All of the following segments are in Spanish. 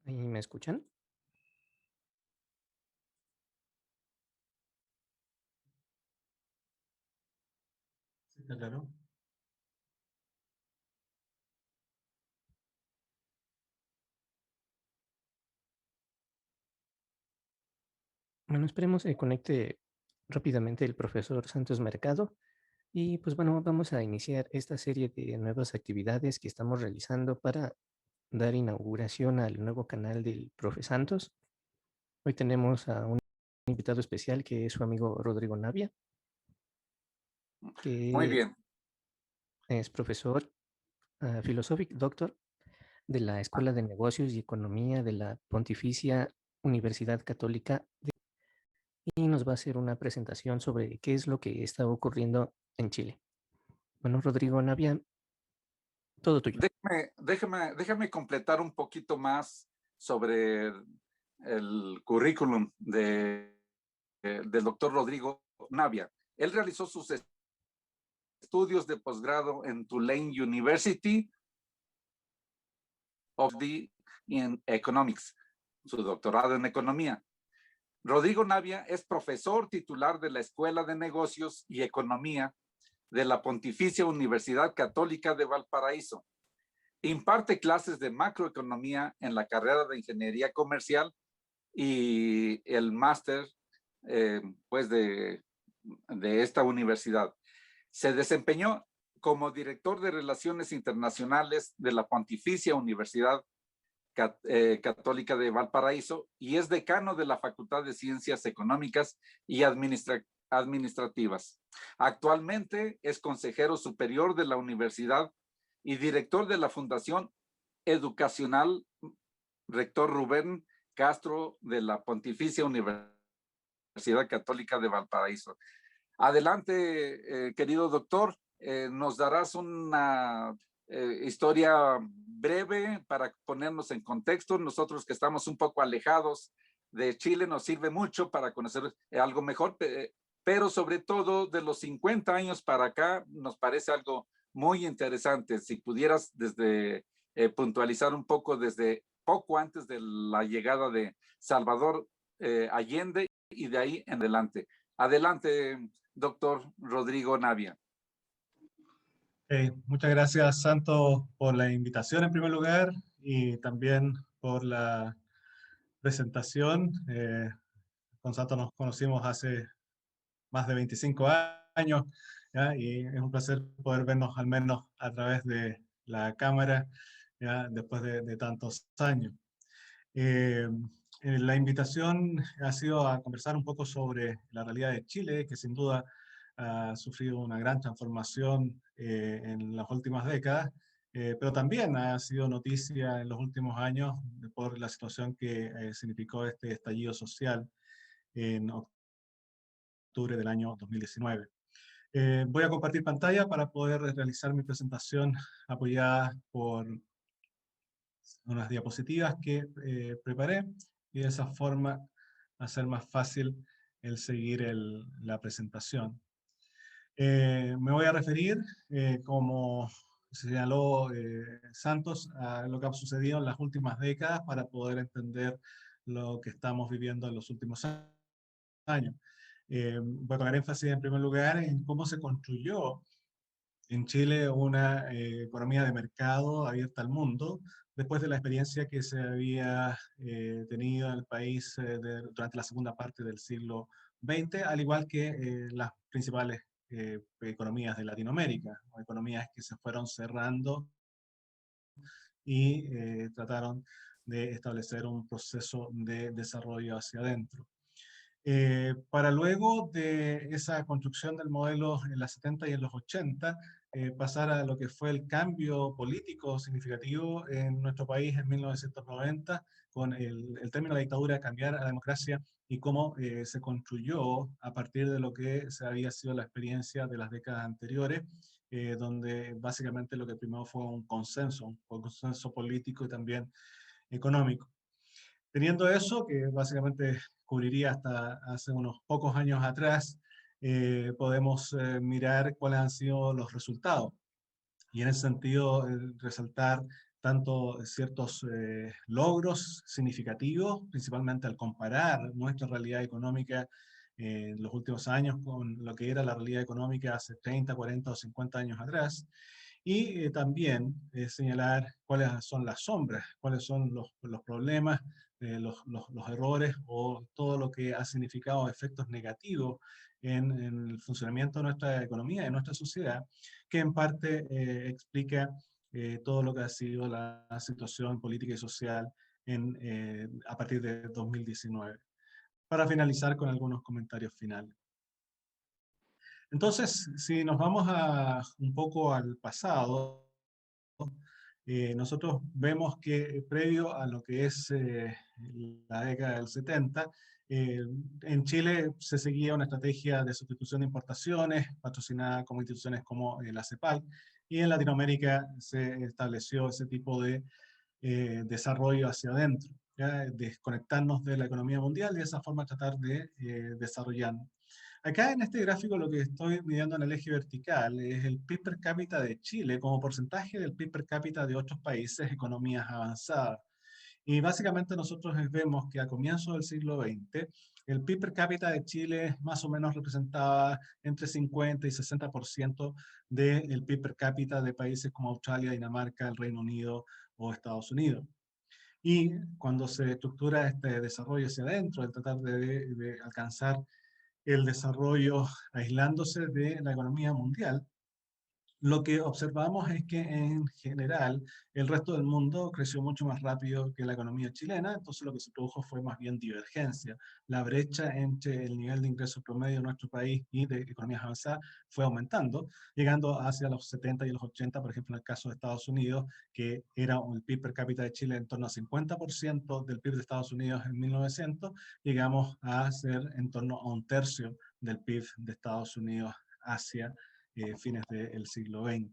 ¿Ahí me escuchan? Sí, está claro. Bueno, esperemos se conecte rápidamente el profesor Santos Mercado. Y pues bueno, vamos a iniciar esta serie de nuevas actividades que estamos realizando para dar inauguración al nuevo canal del profe Santos. Hoy tenemos a un invitado especial que es su amigo Rodrigo Navia, Muy que bien. es profesor Philosophic Doctor de la Escuela de Negocios y Economía de la Pontificia Universidad Católica y nos va a hacer una presentación sobre qué es lo que está ocurriendo en Chile. Bueno, Rodrigo Navia, todo tuyo. Déjame completar un poquito más sobre el currículum del doctor Rodrigo Navia. Él realizó sus estudios de posgrado en Tulane University in Economics, su doctorado en economía. Rodrigo Navia es profesor titular de la Escuela de Negocios y Economía de la Pontificia Universidad Católica de Valparaíso. Imparte clases de macroeconomía en la carrera de ingeniería comercial y el máster pues de esta universidad. Se desempeñó como director de Relaciones Internacionales de la Pontificia Universidad Católica de Valparaíso y es decano de la Facultad de Ciencias Económicas y Administrativas. Actualmente es consejero superior de la universidad y director de la Fundación Educacional Rector Rubén Castro de la Pontificia Universidad Católica de Valparaíso. Adelante, querido doctor, nos darás una historia breve para ponernos en contexto. Nosotros que estamos un poco alejados de Chile nos sirve mucho para conocer algo mejor, pero sobre todo de los 50 años para acá nos parece algo muy interesante. Si pudieras puntualizar un poco desde poco antes de la llegada de Salvador Allende y de ahí en adelante. Adelante, doctor Rodrigo Navia. Muchas gracias, Santo, por la invitación en primer lugar y también por la presentación. Con Santo nos conocimos hace más de 25 años, ¿ya? Y es un placer poder vernos al menos a través de la cámara, ¿ya? Después de tantos años. Eh, la invitación ha sido a conversar un poco sobre la realidad de Chile, que sin duda ha sufrido una gran transformación en las últimas décadas, pero también ha sido noticia en los últimos años por la situación que significó este estallido social en octubre del año 2019. Voy a compartir pantalla para poder realizar mi presentación apoyada por unas diapositivas que preparé y de esa forma hacer más fácil el seguir la presentación. Me voy a referir, como señaló Santos, a lo que ha sucedido en las últimas décadas para poder entender lo que estamos viviendo en los últimos años. Voy a poner énfasis en primer lugar en cómo se construyó en Chile una economía de mercado abierta al mundo, después de la experiencia que se había tenido en el país durante la segunda parte del siglo XX, al igual que las principales economías de Latinoamérica, o economías que se fueron cerrando y trataron de establecer un proceso de desarrollo hacia adentro. Para luego de esa construcción del modelo en las 70 y en los 80, pasar a lo que fue el cambio político significativo en nuestro país en 1990, con el término de dictadura cambiar a la democracia y cómo se construyó a partir de lo que se había sido la experiencia de las décadas anteriores, donde básicamente lo que primero fue un consenso político y también económico. Teniendo eso, que básicamente cubriría hasta hace unos pocos años atrás, podemos mirar cuáles han sido los resultados. Y en ese sentido, resaltar tanto ciertos logros significativos, principalmente al comparar nuestra realidad económica en los últimos años con lo que era la realidad económica hace 30, 40 o 50 años atrás, y también señalar cuáles son las sombras, cuáles son los problemas, los errores o todo lo que ha significado efectos negativos en el funcionamiento de nuestra economía y de nuestra sociedad, que en parte explica todo lo que ha sido la situación política y social a partir de 2019. Para finalizar con algunos comentarios finales. Entonces, si nos vamos un poco al pasado, nosotros vemos que previo a lo que es la década del 70, en Chile se seguía una estrategia de sustitución de importaciones, patrocinada como instituciones como la CEPAL, y en Latinoamérica se estableció ese tipo de desarrollo hacia adentro, ¿ya? Desconectarnos de la economía mundial y de esa forma tratar de desarrollar. Acá en este gráfico lo que estoy midiendo en el eje vertical es el PIB per cápita de Chile como porcentaje del PIB per cápita de otros países, economías avanzadas. Y básicamente nosotros vemos que a comienzos del siglo XX, el PIB per cápita de Chile más o menos representaba entre 50 y 60% del PIB per cápita de países como Australia, Dinamarca, el Reino Unido o Estados Unidos. Y cuando se estructura este desarrollo hacia adentro, el tratar de alcanzar el desarrollo aislándose de la economía mundial, lo que observamos es que en general el resto del mundo creció mucho más rápido que la economía chilena, entonces lo que se produjo fue más bien divergencia. La brecha entre el nivel de ingreso promedio de nuestro país y de economías avanzadas fue aumentando, llegando hacia los 70 y los 80, por ejemplo en el caso de Estados Unidos, que era el PIB per cápita de Chile en torno a 50% del PIB de Estados Unidos en 1900, llegamos a ser en torno a un tercio del PIB de Estados Unidos hacia fines del siglo XX,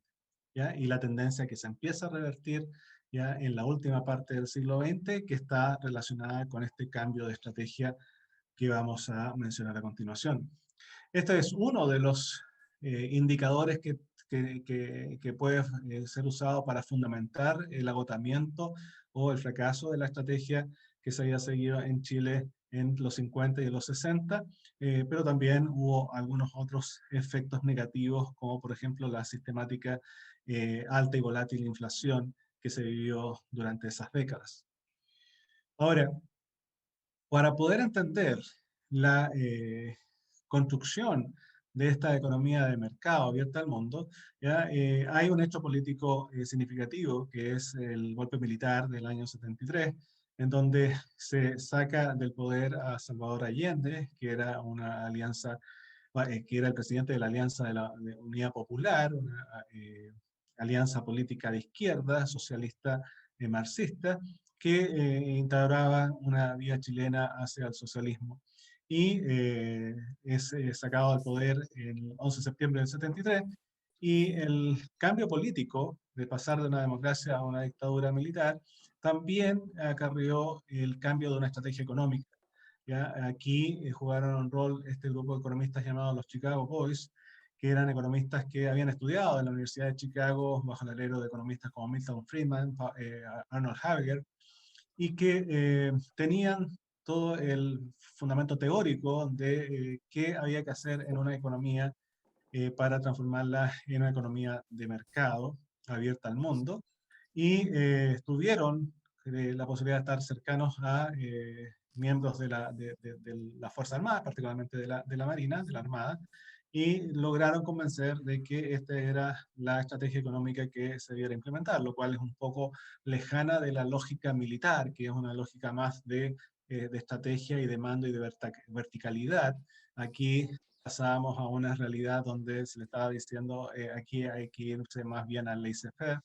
¿ya? Y la tendencia que se empieza a revertir ya en la última parte del siglo XX, que está relacionada con este cambio de estrategia que vamos a mencionar a continuación. Este es uno de los indicadores que puede ser usado para fundamentar el agotamiento o el fracaso de la estrategia que se había seguido en Chile en los 50 y en los 60, pero también hubo algunos otros efectos negativos, como por ejemplo la sistemática alta y volátil inflación que se vivió durante esas décadas. Ahora, para poder entender la construcción de esta economía de mercado abierta al mundo, ¿ya? Hay un hecho político significativo que es el golpe militar del año 73, en donde se saca del poder a Salvador Allende, que era una alianza, que era el presidente de la Alianza de Unidad Popular, una alianza política de izquierda, socialista, marxista, que instauraba una vía chilena hacia el socialismo. Y es sacado al poder el 11 de septiembre del 73, y el cambio político de pasar de una democracia a una dictadura militar también acarreó el cambio de una estrategia económica. ¿Ya? Aquí jugaron un rol este grupo de economistas llamados los Chicago Boys, que eran economistas que habían estudiado en la Universidad de Chicago bajo el alero de economistas como Milton Friedman, Arnold Hager, y que tenían todo el fundamento teórico de qué había que hacer en una economía para transformarla en una economía de mercado abierta al mundo, y tuvieron la posibilidad de estar cercanos a miembros de la Fuerza Armada, particularmente de la Marina, de la Armada, y lograron convencer de que esta era la estrategia económica que se debiera implementar, lo cual es un poco lejana de la lógica militar, que es una lógica más de estrategia y de mando y de verticalidad. Aquí pasábamos a una realidad donde se le estaba diciendo aquí hay que irse más bien al laissez-faire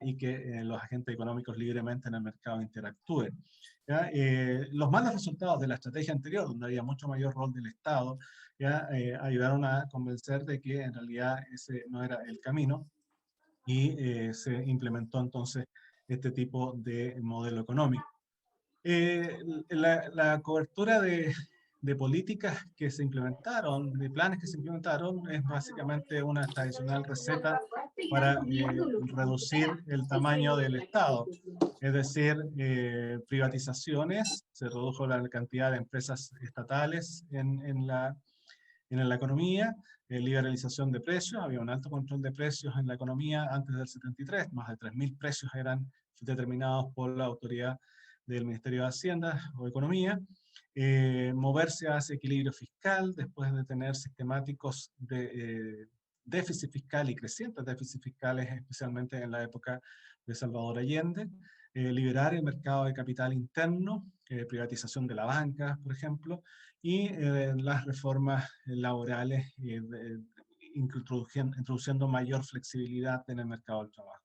y que los agentes económicos libremente en el mercado interactúen. ¿Ya? Los malos resultados de la estrategia anterior, donde había mucho mayor rol del Estado, ¿ya? Ayudaron a convencer de que en realidad ese no era el camino, y se implementó entonces este tipo de modelo económico. La cobertura de políticas que se implementaron, de planes que se implementaron, es básicamente una tradicional receta para reducir el tamaño del Estado. Es decir, privatizaciones, se redujo la cantidad de empresas estatales en la economía, liberalización de precios, había un alto control de precios en la economía antes del 73, más de 3.000 precios eran determinados por la autoridad del Ministerio de Hacienda o Economía, moverse hacia equilibrio fiscal después de tener sistemáticos de déficit fiscal y crecientes déficits fiscales, especialmente en la época de Salvador Allende, liberar el mercado de capital interno, privatización de la banca, por ejemplo, y las reformas laborales, introduciendo mayor flexibilidad en el mercado del trabajo.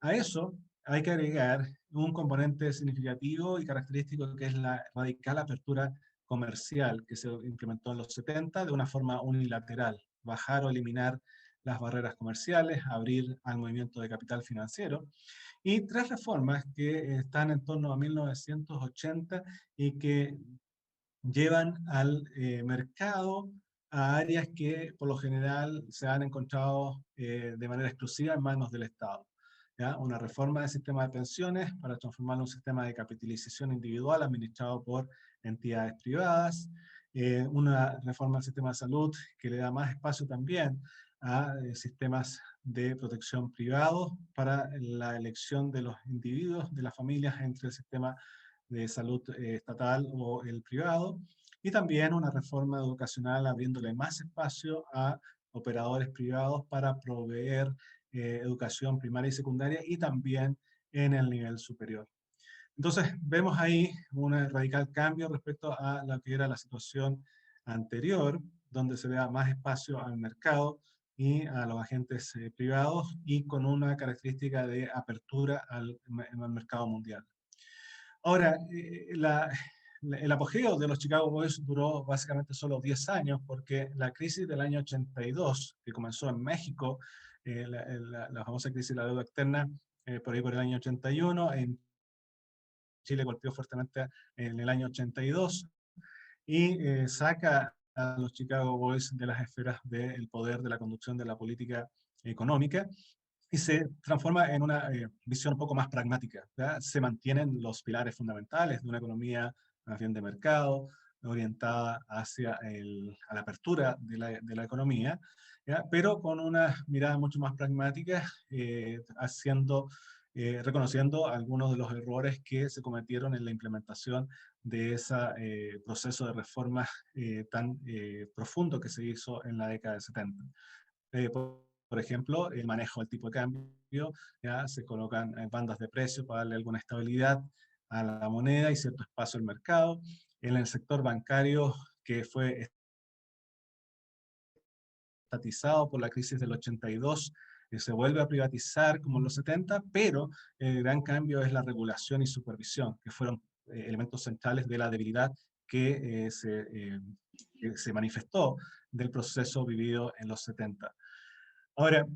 A eso hay que agregar un componente significativo y característico que es la radical apertura comercial que se implementó en los 70 de una forma unilateral, bajar o eliminar las barreras comerciales, abrir al movimiento de capital financiero, y tres reformas que están en torno a 1980 y que llevan al mercado a áreas que por lo general se han encontrado de manera exclusiva en manos del Estado. ¿Ya? Una reforma del sistema de pensiones para transformarlo en un sistema de capitalización individual administrado por entidades privadas, una reforma del sistema de salud que le da más espacio también a sistemas de protección privados para la elección de los individuos, de las familias entre el sistema de salud estatal o el privado, y también una reforma educacional abriéndole más espacio a operadores privados para proveer educación primaria y secundaria y también en el nivel superior. Entonces, vemos ahí un radical cambio respecto a lo que era la situación anterior, donde se da más espacio al mercado y a los agentes privados y con una característica de apertura al mercado mundial. Ahora, el apogeo de los Chicago Boys duró básicamente solo 10 años porque la crisis del año 82, que comenzó en México, la famosa crisis de la deuda externa, por ahí por el año 81, en Chile golpeó fuertemente en el año 82 y saca a los Chicago Boys de las esferas del poder de la conducción de la política económica y se transforma en una visión un poco más pragmática. ¿Ya? Se mantienen los pilares fundamentales de una economía más bien de mercado, orientada hacia a la apertura de la economía, ¿ya? Pero con una mirada mucho más pragmática, reconociendo algunos de los errores que se cometieron en la implementación de ese proceso de reformas tan profundo que se hizo en la década de 70. Por ejemplo, el manejo del tipo de cambio, ya se colocan bandas de precios para darle alguna estabilidad a la moneda y cierto espacio al mercado. En el sector bancario, que fue estatizado por la crisis del 82, se vuelve a privatizar como en los 70, pero el gran cambio es la regulación y supervisión, que fueron elementos centrales de la debilidad que se manifestó del proceso vivido en los 70. Ahora,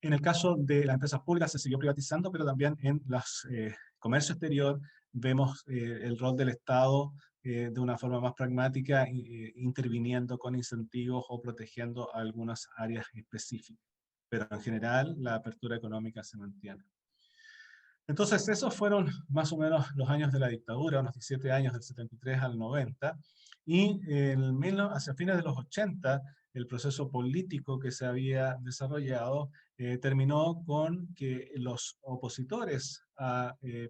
en el caso de las empresas públicas se siguió privatizando, pero también en los comercio exterior vemos el rol del Estado de una forma más pragmática, interviniendo con incentivos o protegiendo algunas áreas específicas. Pero en general la apertura económica se mantiene. Entonces, esos fueron más o menos los años de la dictadura, unos 17 años del 73 al 90, y hacia fines de los 80, el proceso político que se había desarrollado terminó con que los opositores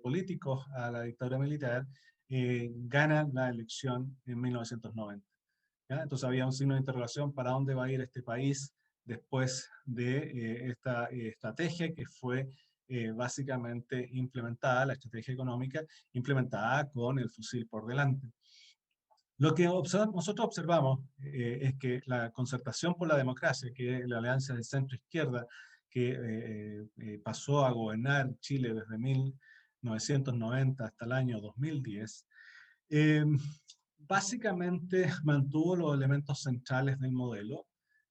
políticos a la dictadura militar ganan la elección en 1990. ¿Ya? Entonces había un signo de interrogación para dónde va a ir este país después de esta estrategia que fue básicamente implementada, la estrategia económica implementada con el fusil por delante. Lo que nosotros observamos es que la concertación por la democracia, que es la alianza de centro-izquierda, que pasó a gobernar Chile desde 1990 hasta el año 2010, básicamente mantuvo los elementos centrales del modelo,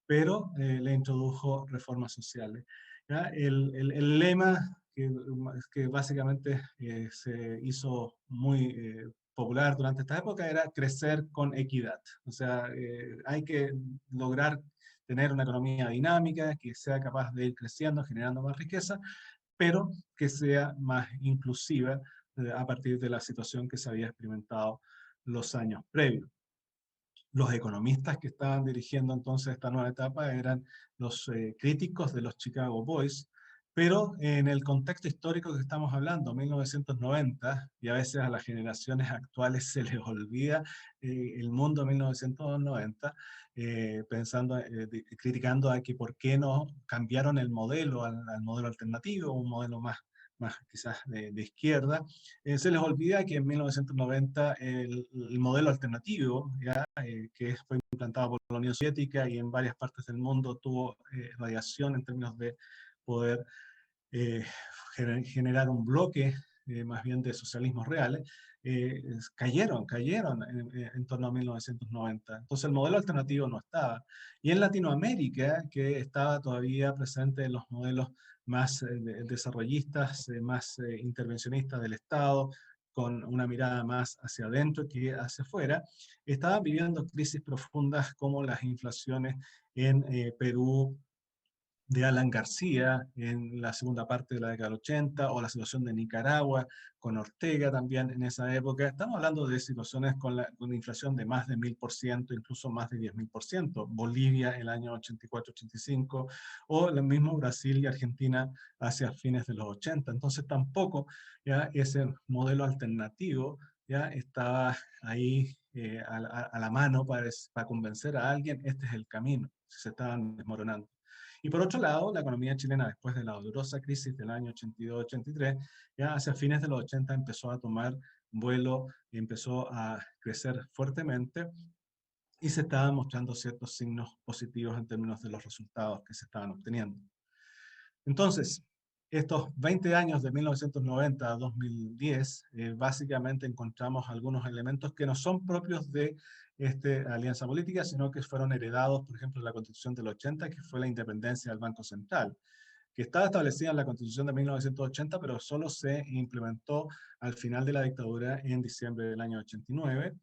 pero le introdujo reformas sociales. ¿Ya? El lema que básicamente se hizo muy popular durante esta época era crecer con equidad. O sea, hay que lograr tener una economía dinámica, que sea capaz de ir creciendo, generando más riqueza, pero que sea más inclusiva a partir de la situación que se había experimentado los años previos. Los economistas que estaban dirigiendo entonces esta nueva etapa eran los críticos de los Chicago Boys, pero en el contexto histórico que estamos hablando, 1990, y a veces a las generaciones actuales se les olvida el mundo de 1990, criticando a que por qué no cambiaron el modelo al modelo alternativo, un modelo más quizás de izquierda. Se les olvida que en 1990 el modelo alternativo, ¿ya? Que fue implantado por la Unión Soviética y en varias partes del mundo tuvo radiación en términos de poder eh, generar un bloque más bien de socialismos reales, cayeron en torno a 1990. Entonces el modelo alternativo no estaba. Y en Latinoamérica, que estaba todavía presente en los modelos más desarrollistas, más intervencionistas del Estado, con una mirada más hacia adentro que hacia afuera, estaban viviendo crisis profundas como las inflaciones en Perú, de Alan García en la segunda parte de la década del 80, o la situación de Nicaragua con Ortega también en esa época. Estamos hablando de situaciones con inflación de más de 1000%, incluso más de 10.000%. Bolivia el año 84-85, o lo mismo Brasil y Argentina hacia fines de los 80. Entonces tampoco ya ese modelo alternativo ya estaba ahí a la mano para convencer a alguien, este es el camino. Se estaban desmoronando. Y por otro lado, la economía chilena, después de la dolorosa crisis del año 82-83, ya hacia fines de los 80 empezó a tomar vuelo y empezó a crecer fuertemente, y se estaban mostrando ciertos signos positivos en términos de los resultados que se estaban obteniendo. Entonces, estos 20 años de 1990 a 2010, básicamente encontramos algunos elementos que no son propios de esta alianza política, sino que fueron heredados, por ejemplo, en la Constitución del 80, que fue la independencia del Banco Central, que estaba establecida en la Constitución de 1980, pero solo se implementó al final de la dictadura en diciembre del año 89,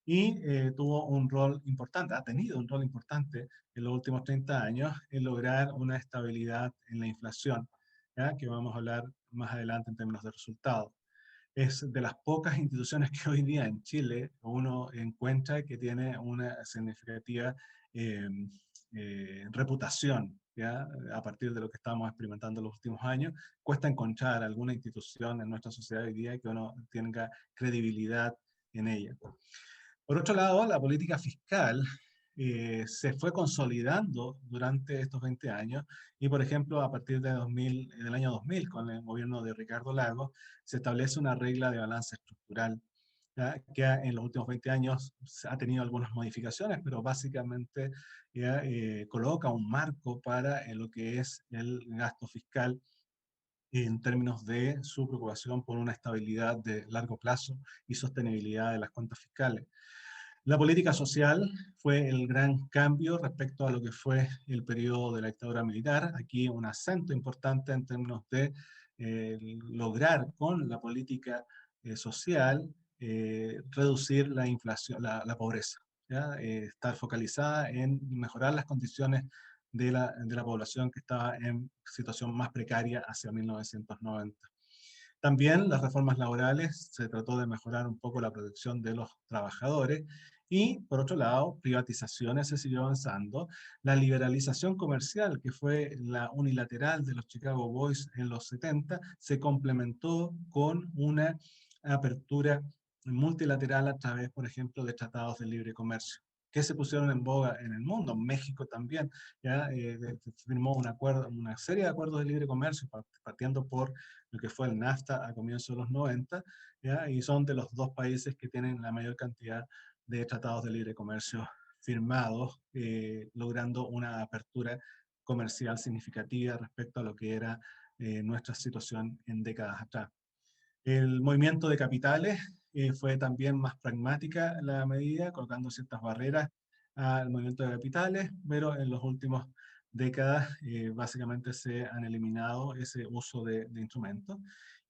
y tuvo un rol importante, ha tenido un rol importante en los últimos 30 años en lograr una estabilidad en la inflación, ¿ya? Que vamos a hablar más adelante en términos de resultados. Es de las pocas instituciones que hoy día en Chile uno encuentra que tiene una significativa eh, reputación, ¿ya? A partir de lo que estamos experimentando en los últimos años. Cuesta encontrar alguna institución en nuestra sociedad hoy día que uno tenga credibilidad en ella. Por otro lado, la política fiscal se fue consolidando durante estos 20 años, y por ejemplo a partir de del año 2000, con el gobierno de Ricardo Lagos, se establece una regla de balance estructural, ¿ya? Que en los últimos 20 años ha tenido algunas modificaciones, pero básicamente ya, coloca un marco para lo que es el gasto fiscal en términos de su preocupación por una estabilidad de largo plazo y sostenibilidad de las cuentas fiscales. La política social fue el gran cambio respecto a lo que fue el periodo de la dictadura militar. Aquí un acento importante en términos de lograr con la política social reducir la inflación, la pobreza, ¿ya? Estar focalizada en mejorar las condiciones de la población que estaba en situación más precaria hacia 1990. También las reformas laborales, se trató de mejorar un poco la protección de los trabajadores, y por otro lado, privatizaciones se siguió avanzando. La liberalización comercial, que fue la unilateral de los Chicago Boys en los 70, se complementó con una apertura multilateral a través, por ejemplo, de tratados de libre comercio, que se pusieron en boga en el mundo. México también ya firmó un acuerdo, una serie de acuerdos de libre comercio, partiendo por lo que fue el NAFTA a comienzos de los 90, ¿ya? Y son de los dos países que tienen la mayor cantidad de tratados de libre comercio firmados, logrando una apertura comercial significativa respecto a lo que era nuestra situación en décadas atrás. El movimiento de capitales fue también más pragmática la medida, colocando ciertas barreras al movimiento de capitales, pero en las últimas décadas básicamente se han eliminado ese uso de instrumentos.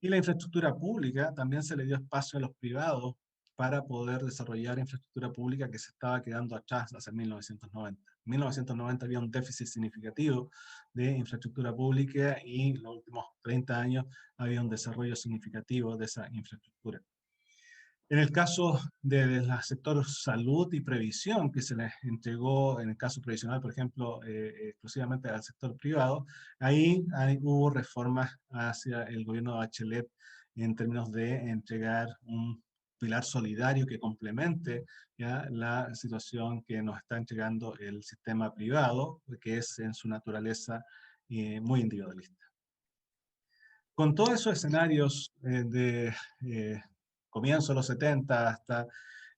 Y la infraestructura pública también se le dio espacio a los privados para poder desarrollar infraestructura pública que se estaba quedando atrás hacia 1990. En 1990 había un déficit significativo de infraestructura pública y en los últimos 30 años había un desarrollo significativo de esa infraestructura. En el caso del sector salud y previsión, que se les entregó en el caso previsional, por ejemplo, exclusivamente al sector privado, ahí hubo reformas hacia el gobierno de Bachelet en términos de entregar un pilar solidario que complemente ya la situación que nos está entregando el sistema privado, que es en su naturaleza muy individualista. Con todos esos escenarios comienzo de los 70 hasta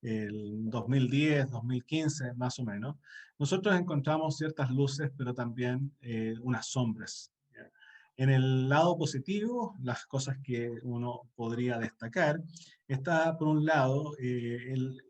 el 2010, 2015 más o menos, nosotros encontramos ciertas luces, pero también unas sombras. ¿Ya? En el lado positivo, las cosas que uno podría destacar, está por un lado el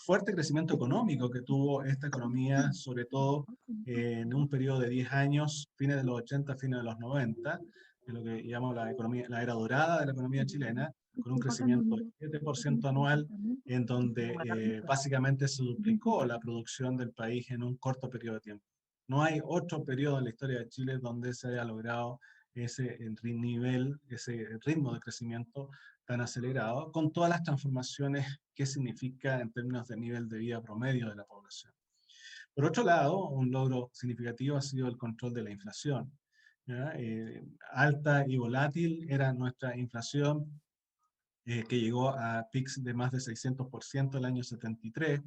fuerte crecimiento económico que tuvo esta economía, sobre todo en un periodo de 10 años, fines de los 80, fines de los 90, de lo que llamamos la economía, la era dorada de la economía chilena, con un crecimiento de 7% anual, en donde básicamente se duplicó la producción del país en un corto periodo de tiempo. No hay otro periodo en la historia de Chile donde se haya logrado ese nivel, ese ritmo de crecimiento tan acelerado, con todas las transformaciones que significa en términos de nivel de vida promedio de la población. Por otro lado, un logro significativo ha sido el control de la inflación. Alta y volátil era nuestra inflación, que llegó a picos de más de 600% el año 73,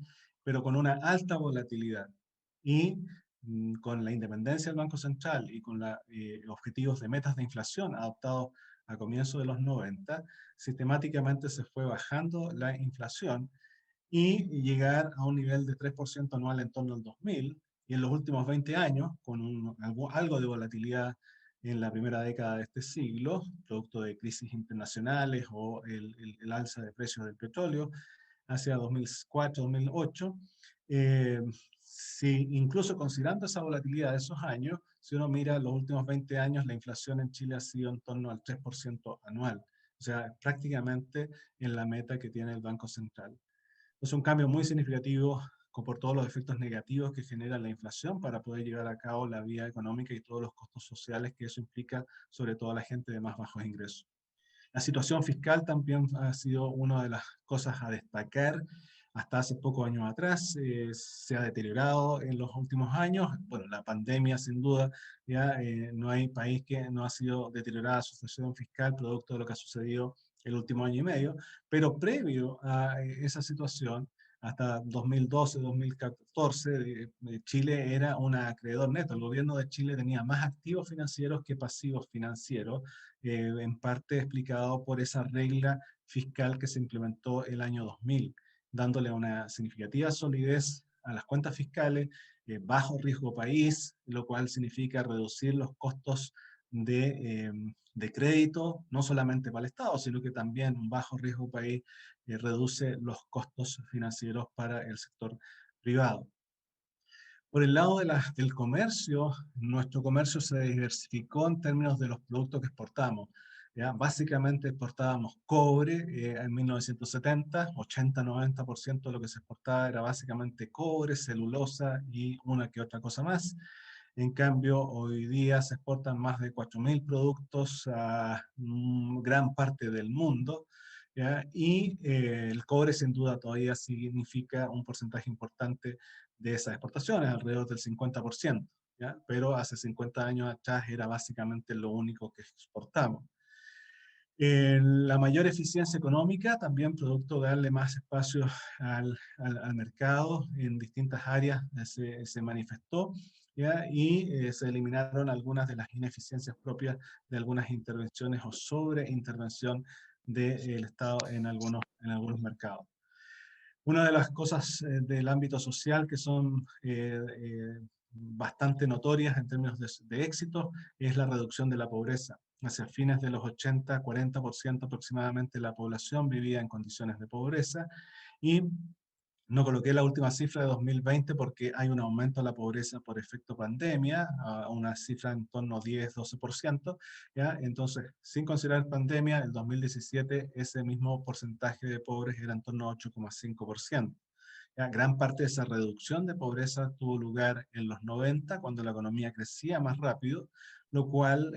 pero con una alta volatilidad. Y con la independencia del Banco Central y con los objetivos de metas de inflación adoptados a comienzos de los 90, sistemáticamente se fue bajando la inflación y llegar a un nivel de 3% anual en torno al 2000, y en los últimos 20 años, con algo de volatilidad en la primera década de este siglo, producto de crisis internacionales o el alza de precios del petróleo, hacia 2004-2008, si incluso considerando esa volatilidad de esos años, si uno mira los últimos 20 años, la inflación en Chile ha sido en torno al 3% anual, o sea, prácticamente en la meta que tiene el Banco Central. Es un cambio muy significativo por todos los efectos negativos que genera la inflación para poder llevar a cabo la vía económica y todos los costos sociales que eso implica, sobre todo a la gente de más bajos ingresos. La situación fiscal también ha sido una de las cosas a destacar. Hasta hace pocos años atrás se ha deteriorado en los últimos años. Bueno, la pandemia sin duda, ya no hay país que no ha sido deteriorada su situación fiscal producto de lo que ha sucedido el último año y medio, pero previo a esa situación, hasta 2012-2014, Chile era un acreedor neto. El gobierno de Chile tenía más activos financieros que pasivos financieros, en parte explicado por esa regla fiscal que se implementó el año 2000, dándole una significativa solidez a las cuentas fiscales, bajo riesgo país, lo cual significa reducir los costos de crédito, no solamente para el Estado, sino que también un bajo riesgo país reduce los costos financieros para el sector privado. Por el lado del comercio, nuestro comercio se diversificó en términos de los productos que exportamos. ¿Ya? Básicamente exportábamos cobre en 1970, 80-90% de lo que se exportaba era básicamente cobre, celulosa y una que otra cosa más. En cambio, hoy día se exportan más de 4.000 productos a gran parte del mundo, ¿ya? Y el cobre sin duda todavía significa un porcentaje importante de esas exportaciones, alrededor del 50%, ¿ya? Pero hace 50 años atrás era básicamente lo único que exportamos. La mayor eficiencia económica, también producto de darle más espacio al mercado en distintas áreas, se manifestó, ¿ya? Y se eliminaron algunas de las ineficiencias propias de algunas intervenciones o sobreintervención del Estado en algunos mercados. Una de las cosas del ámbito social que son bastante notorias en términos de éxito es la reducción de la pobreza. Hacia fines de los 80, 40% aproximadamente de la población vivía en condiciones de pobreza y No coloqué la última cifra de 2020 porque hay un aumento de la pobreza por efecto pandemia, a una cifra en torno a 10-12%, ¿ya? Entonces, sin considerar pandemia, en 2017 ese mismo porcentaje de pobres era en torno a 8,5%. ¿Ya? Gran parte de esa reducción de pobreza tuvo lugar en los 90, cuando la economía crecía más rápido, lo cual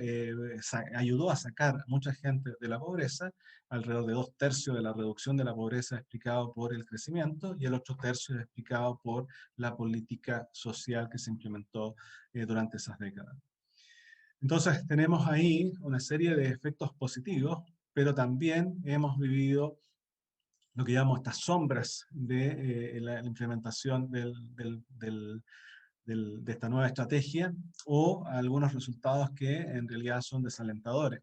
ayudó a sacar a mucha gente de la pobreza. Alrededor de 2/3 de la reducción de la pobreza es explicado por el crecimiento y el otro tercio es explicado por la política social que se implementó durante esas décadas. Entonces tenemos ahí una serie de efectos positivos, pero también hemos vivido lo que llamamos estas sombras de la implementación de esta nueva estrategia, o algunos resultados que en realidad son desalentadores.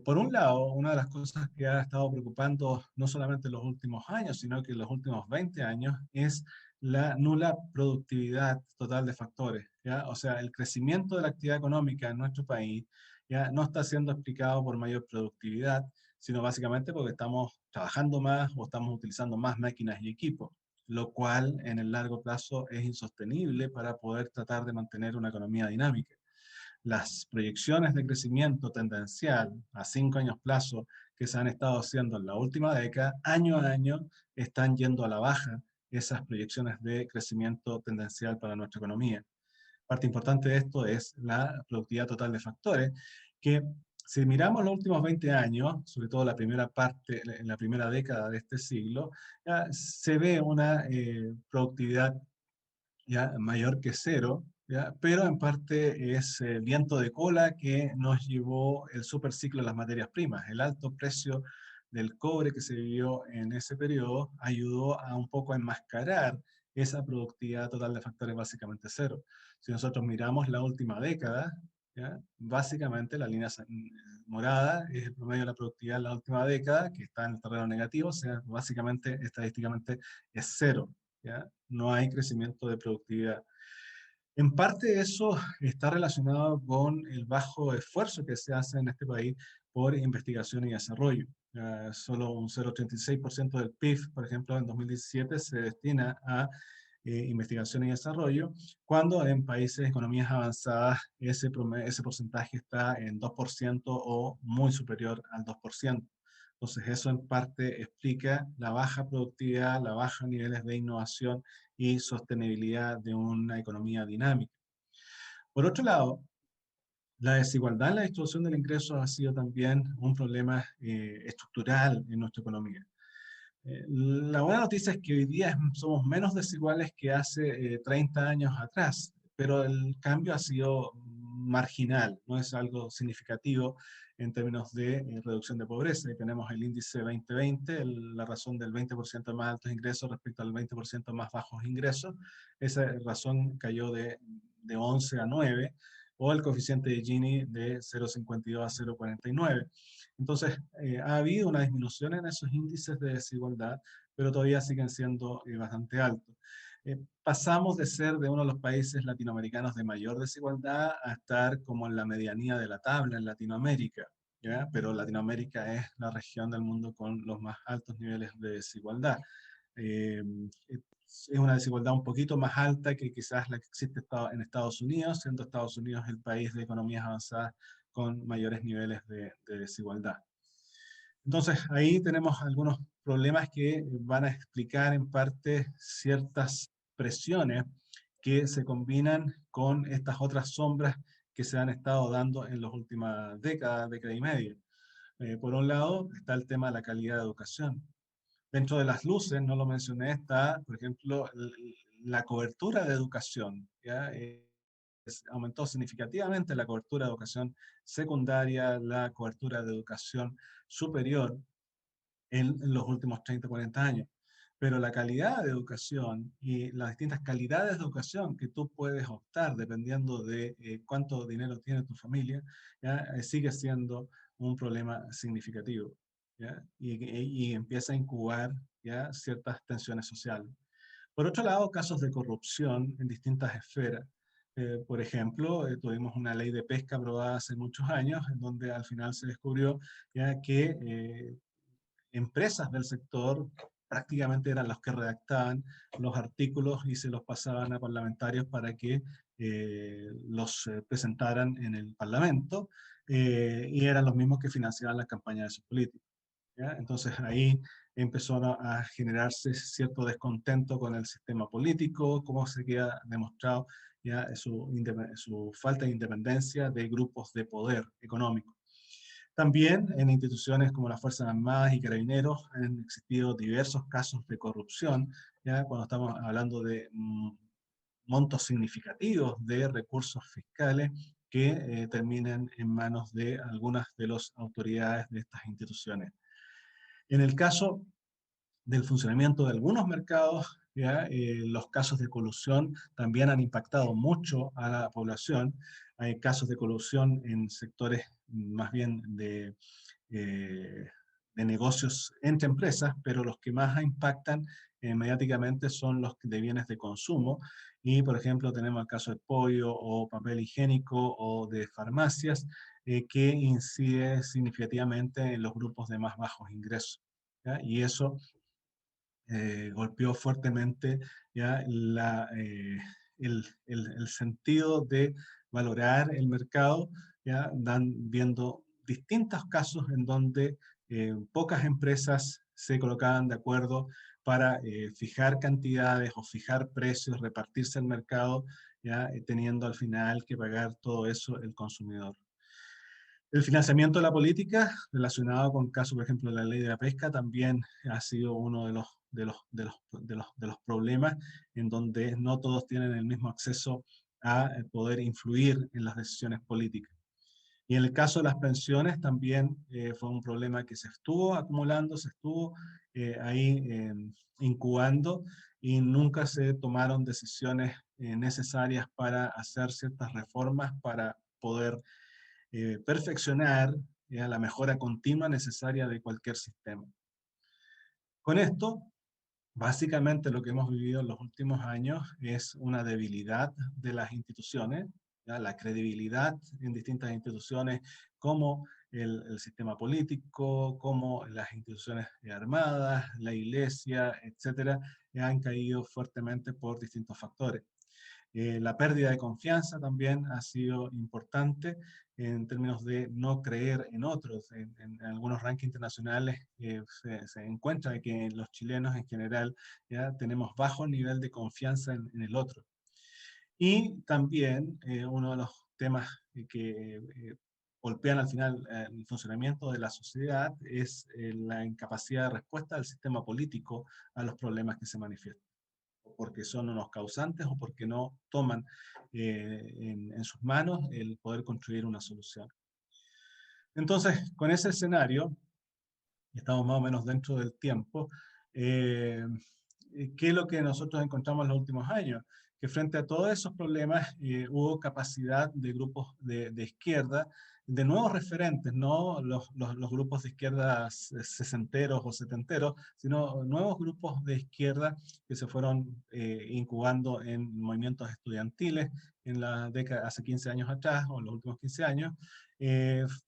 Por un lado, una de las cosas que ha estado preocupando no solamente en los últimos años, sino que en los últimos 20 años, es la nula productividad total de factores, ¿ya? O sea, el crecimiento de la actividad económica en nuestro país ya no está siendo explicado por mayor productividad, sino básicamente porque estamos trabajando más o estamos utilizando más máquinas y equipos, lo cual en el largo plazo es insostenible para poder tratar de mantener una economía dinámica. Las proyecciones de crecimiento tendencial a 5 años plazo que se han estado haciendo en la última década, año a año, están yendo a la baja esas proyecciones de crecimiento tendencial para nuestra economía. Parte importante de esto es la productividad total de factores, que si miramos los últimos 20 años, sobre todo la primera parte, en la primera década de este siglo, ya se ve una productividad ya mayor que cero, ¿ya? Pero en parte es viento de cola que nos llevó el superciclo de las materias primas. El alto precio del cobre que se vivió en ese periodo ayudó a un poco a enmascarar esa productividad total de factores básicamente cero. Si nosotros miramos la última década, ¿ya? Básicamente la línea morada es el promedio de la productividad en la última década, que está en el terreno negativo, o sea, básicamente, estadísticamente, es cero. ¿Ya? No hay crecimiento de productividad. En parte eso está relacionado con el bajo esfuerzo que se hace en este país por investigación y desarrollo. Solo un 0,86% del PIB, por ejemplo, en 2017 se destina a investigación y desarrollo, cuando en países, economías avanzadas, ese porcentaje está en 2% o muy superior al 2%. Entonces eso en parte explica la baja productividad, la baja niveles de innovación y sostenibilidad de una economía dinámica. Por otro lado, la desigualdad en la distribución del ingreso ha sido también un problema estructural en nuestra economía. La buena noticia es que hoy día somos menos desiguales que hace 30 años atrás, pero el cambio ha sido marginal, no es algo significativo en términos de reducción de pobreza. Y tenemos el índice 2020, la razón del 20% más altos ingresos respecto al 20% más bajos ingresos. Esa razón cayó de 11 a 9, o el coeficiente de Gini de 0,52 a 0,49. Entonces, ha habido una disminución en esos índices de desigualdad, pero todavía siguen siendo bastante altos. Pasamos de ser de uno de los países latinoamericanos de mayor desigualdad a estar como en la medianía de la tabla en Latinoamérica, ¿ya? Pero Latinoamérica es la región del mundo con los más altos niveles de desigualdad. Es una desigualdad un poquito más alta que quizás la que existe en Estados Unidos, siendo Estados Unidos el país de economías avanzadas con mayores niveles de desigualdad. Entonces, ahí tenemos algunos problemas que van a explicar en parte ciertas presiones que se combinan con estas otras sombras que se han estado dando en las últimas décadas, década y media. Por un lado, está el tema de la calidad de educación. Dentro de las luces, no lo mencioné, está, por ejemplo, la cobertura de educación, ¿ya? Aumentó significativamente la cobertura de educación secundaria, la cobertura de educación superior en los últimos 30, 40 años. Pero la calidad de educación y las distintas calidades de educación que tú puedes optar dependiendo de cuánto dinero tiene tu familia, ¿ya? Sigue siendo un problema significativo, ¿ya? Y empieza a incubar, ¿ya?, ciertas tensiones sociales. Por otro lado, casos de corrupción en distintas esferas. Por ejemplo, tuvimos una ley de pesca aprobada hace muchos años, en donde al final se descubrió ya que empresas del sector prácticamente eran los que redactaban los artículos y se los pasaban a parlamentarios para que los presentaran en el Parlamento, y eran los mismos que financiaban las campañas de sus políticos. ¿Ya? Entonces ahí empezó a generarse cierto descontento con el sistema político, como se queda demostrado ya su falta de independencia de grupos de poder económico. También en instituciones como las Fuerzas Armadas y Carabineros han existido diversos casos de corrupción, ya cuando estamos hablando de montos significativos de recursos fiscales que terminan en manos de algunas de las autoridades de estas instituciones. En el caso del funcionamiento de algunos mercados, ¿ya? Los casos de colusión también han impactado mucho a la población. Hay casos de colusión en sectores más bien eh, de negocios entre empresas, pero los que más impactan mediáticamente son los de bienes de consumo. Y, por ejemplo, tenemos el caso de pollo o papel higiénico o de farmacias, que incide significativamente en los grupos de más bajos ingresos. ¿Ya? Y eso golpeó fuertemente ya el sentido de valorar el mercado, ya viendo distintos casos en donde pocas empresas se colocaban de acuerdo para fijar cantidades o fijar precios, repartirse el mercado, ya teniendo al final que pagar todo eso el consumidor. El financiamiento de la política relacionado con casos, por ejemplo, de la ley de la pesca, también ha sido uno de los problemas en donde no todos tienen el mismo acceso a poder influir en las decisiones políticas. Y en el caso de las pensiones también fue un problema que se estuvo acumulando, se estuvo ahí incubando y nunca se tomaron decisiones necesarias para hacer ciertas reformas para poder perfeccionar ya, la mejora continua necesaria de cualquier sistema. Con esto, básicamente lo que hemos vivido en los últimos años es una debilidad de las instituciones, ya, la credibilidad en distintas instituciones como el sistema político, como las instituciones armadas, la iglesia, etcétera, han caído fuertemente por distintos factores. La pérdida de confianza también ha sido importante en términos de no creer en otros. En algunos rankings internacionales se encuentra que los chilenos en general ya tenemos bajo nivel de confianza en el otro. Y también uno de los temas que golpean al final el funcionamiento de la sociedad es la incapacidad de respuesta del sistema político a los problemas que se manifiestan, porque son unos causantes o porque no toman en sus manos el poder construir una solución. Entonces, con ese escenario, y estamos más o menos dentro del tiempo, eh, ¿qué es lo que nosotros encontramos en los últimos años? Que frente a todos esos problemas hubo capacidad de grupos de izquierda, de nuevos referentes, no los grupos de izquierda sesenteros o setenteros, sino nuevos grupos de izquierda que se fueron incubando en movimientos estudiantiles en la década, hace 15 años atrás, o en los últimos 15 años,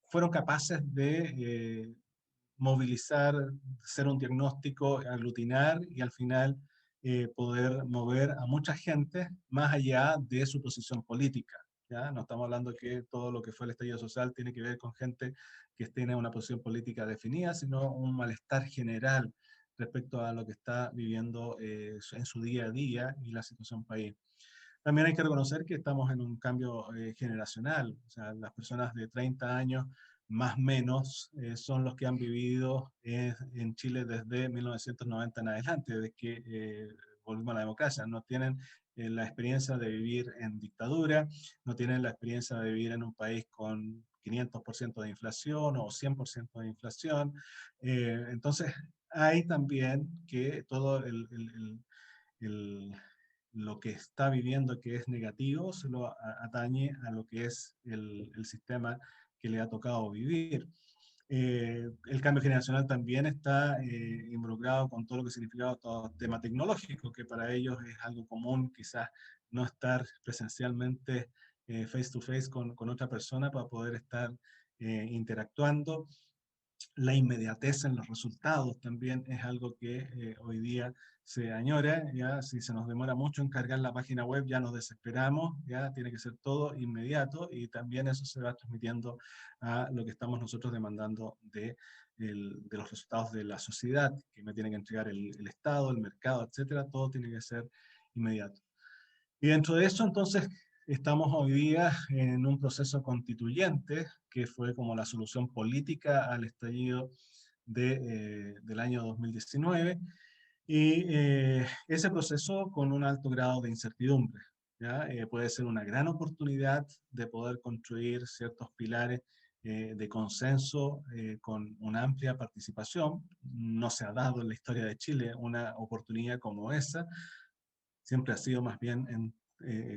fueron capaces de movilizar, hacer un diagnóstico, aglutinar y al final poder mover a mucha gente más allá de su posición política. ¿Ya? No estamos hablando que todo lo que fue el estallido social tiene que ver con gente que tiene una posición política definida, sino un malestar general respecto a lo que está viviendo en su día a día y la situación país. También hay que reconocer que estamos en un cambio generacional, o sea, las personas de 30 años más o menos son los que han vivido en Chile desde 1990 en adelante, desde que volvimos a la democracia. No tienen la experiencia de vivir en dictadura, no tienen la experiencia de vivir en un país con 500% de inflación o 100% de inflación. Entonces, hay también que todo el lo que está viviendo que es negativo se lo atañe a lo que es el sistema que le ha tocado vivir. El cambio generacional también está involucrado con todo lo que significa todo el tema tecnológico, que para ellos es algo común, quizás no estar presencialmente face to face con otra persona para poder estar interactuando. La inmediatez en los resultados también es algo que hoy día se añora. Ya si se nos demora mucho en cargar la página web, ya nos desesperamos, ya tiene que ser todo inmediato, y también eso se va transmitiendo a lo que estamos nosotros demandando de los resultados de la sociedad, que me tiene que entregar el Estado, el mercado, etcétera. Todo tiene que ser inmediato. Y dentro de eso, entonces, estamos hoy día en un proceso constituyente, que fue como la solución política al estallido del año 2019, y ese proceso con un alto grado de incertidumbre. ¿Ya? Puede ser una gran oportunidad de poder construir ciertos pilares de consenso con una amplia participación. No se ha dado en la historia de Chile una oportunidad como esa. Siempre ha sido más bien en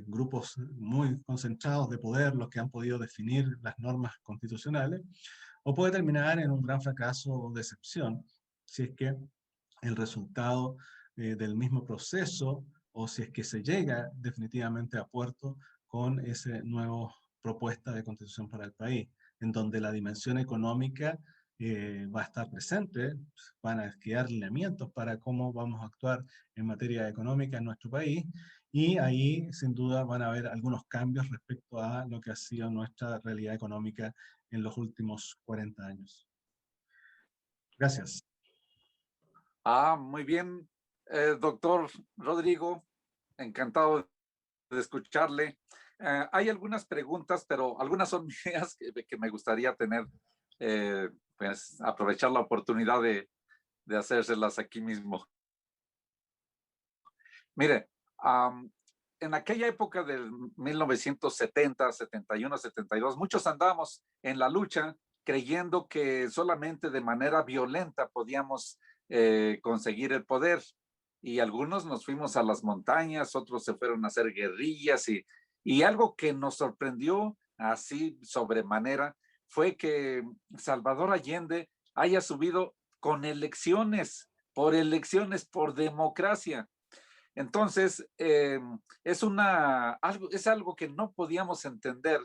grupos muy concentrados de poder los que han podido definir las normas constitucionales, o puede terminar en un gran fracaso o decepción, si es que el resultado del mismo proceso, o si es que se llega definitivamente a puerto con esa nueva propuesta de constitución para el país, en donde la dimensión económica va a estar presente. Van a quedar lineamientos para cómo vamos a actuar en materia económica en nuestro país, y ahí sin duda van a haber algunos cambios respecto a lo que ha sido nuestra realidad económica en los últimos 40 años. Gracias. Muy bien, doctor Rodrigo, encantado de escucharle. Hay algunas preguntas, pero algunas son mías que me gustaría tener, pues aprovechar la oportunidad de hacérselas aquí mismo. Mire, en aquella época del 1970, 71, 72, muchos andábamos en la lucha creyendo que solamente de manera violenta podíamos conseguir el poder. Y algunos nos fuimos a las montañas, otros se fueron a hacer guerrillas, y algo que nos sorprendió así sobremanera fue que Salvador Allende haya subido con elecciones, por democracia. Entonces, es algo que no podíamos entender.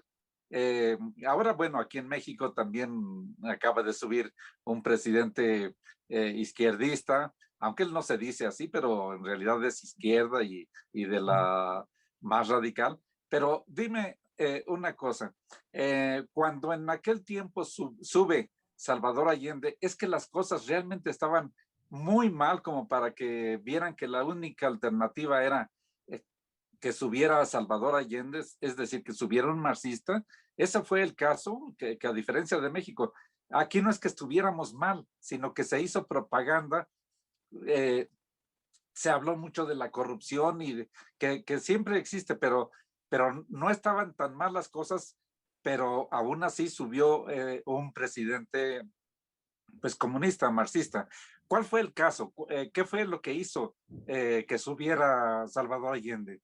Ahora, bueno, aquí en México también acaba de subir un presidente izquierdista, aunque él no se dice así, pero en realidad es izquierda y de la más radical. Pero dime una cosa, cuando en aquel tiempo sube Salvador Allende, es que las cosas realmente estaban muy mal como para que vieran que la única alternativa era que subiera a Salvador Allende, es decir, que subiera un marxista. Ese fue el caso, que a diferencia de México, aquí no es que estuviéramos mal, sino que se hizo propaganda, se habló mucho de la corrupción y que siempre existe, pero no estaban tan mal las cosas, pero aún así subió un presidente pues comunista, marxista. ¿Cuál fue el caso? ¿Qué fue lo que hizo que subiera Salvador Allende?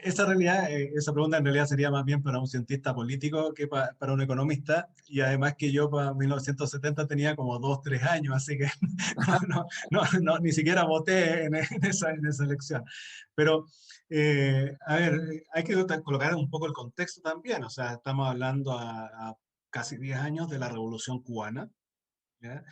Esa realidad, esa pregunta en realidad sería más bien para un cientista político que para un economista, y además que yo para 1970 tenía como 2, 3 años, así que ni siquiera voté en esa elección. Pero, a ver, hay que colocar un poco el contexto también. O sea, estamos hablando a casi 10 años de la Revolución Cubana. ¿Ya?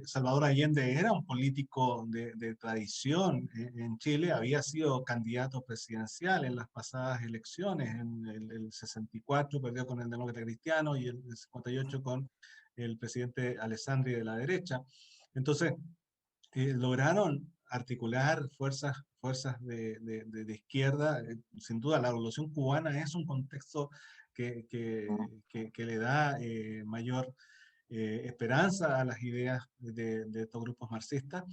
Salvador Allende era un político de tradición en Chile, había sido candidato presidencial en las pasadas elecciones, en el 64 perdió con el Demócrata Cristiano, y el 58 con el presidente Alessandri de la derecha. Entonces, lograron articular fuerzas de izquierda. Sin duda, la Revolución Cubana es un contexto que le da mayor esperanza a las ideas de estos grupos marxistas.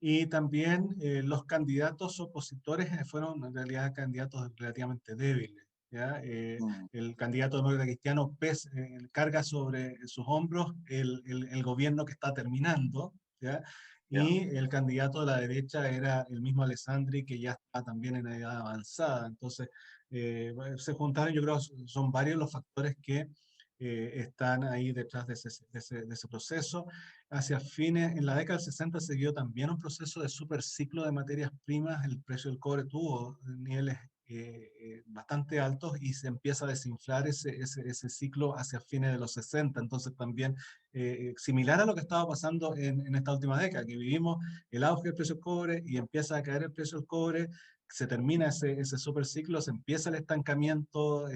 Y también los candidatos opositores fueron en realidad candidatos relativamente débiles. ¿Ya? El candidato demócrata cristiano carga sobre sus hombros el gobierno que está terminando, ¿ya? Y el candidato de la derecha era el mismo Alessandri, que ya está también en edad avanzada. Entonces, se juntaron, yo creo, son varios los factores que están ahí detrás de ese proceso. Hacia fines, en la década del 60 se dio también un proceso de superciclo de materias primas. El precio del cobre tuvo niveles bastante altos y se empieza a desinflar ese ciclo hacia fines de los 60. Entonces también similar a lo que estaba pasando en esta última década, que vivimos el auge del precio del cobre y empieza a caer el precio del cobre, se termina ese super ciclo, se empieza el estancamiento,